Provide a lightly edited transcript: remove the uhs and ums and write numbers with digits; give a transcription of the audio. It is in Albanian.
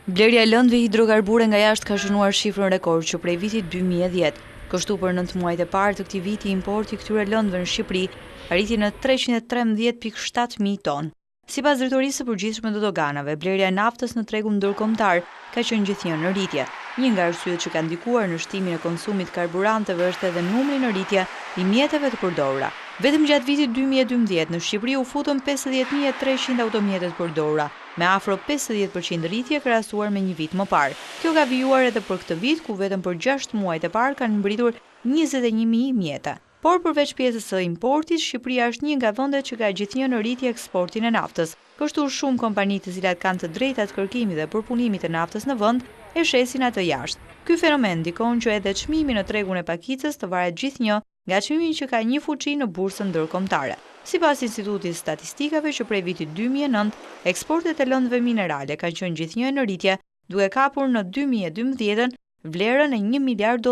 Blerja e lëndëve hidrokarbure nga jashtë ka shënuar shifrën rekord që prej vitit 2010. Kështu për 9 muajt e parë të këtij viti importi i këtyre lëndëve në Shqipëri arriti në 313.7 mijë tonë. Sipas Drejtorisë së Përgjithshme të Doganave, blerja e naftës në tregun ndërkombëtar ka qenë gjithnjë në rritje. Një nga arsyet që ka ndikuar në shtimin e konsumit karburanteve është edhe numri në rritje i mjeteve të përdorura. Vetëm gjatë vitit 2012 në Shqipëri u futën 50.300 automjete të përdorura, me afro 50% rritje krahasuar me një vit më parë. Kjo ka vijuar edhe për këtë vit, ku vetëm për 6 muajt e parë kanë mbritur 21.000 mjete. Por përveç pjesës së importit, Shqipëria është një nga vendet që ka gjithnjë në rritje eksportin e naftës. Kështu shumë kompani të cilat kanë të drejtat kërkimit dhe përpunimit të naftës në vend e shesin atë jashtë. Ky fenomen ndikon që edhe çmimi në tregun e pakicës të varet gjithnjë nga çmimi që ka një fuqi në bursën ndërkombëtare. Sipas Institutit të Statistikave që prej vitit 2009, eksportet e lëndëve minerale kanë qenë gjithnjë në rritje, duke kapur në 2012 vlerën e $1 miliard.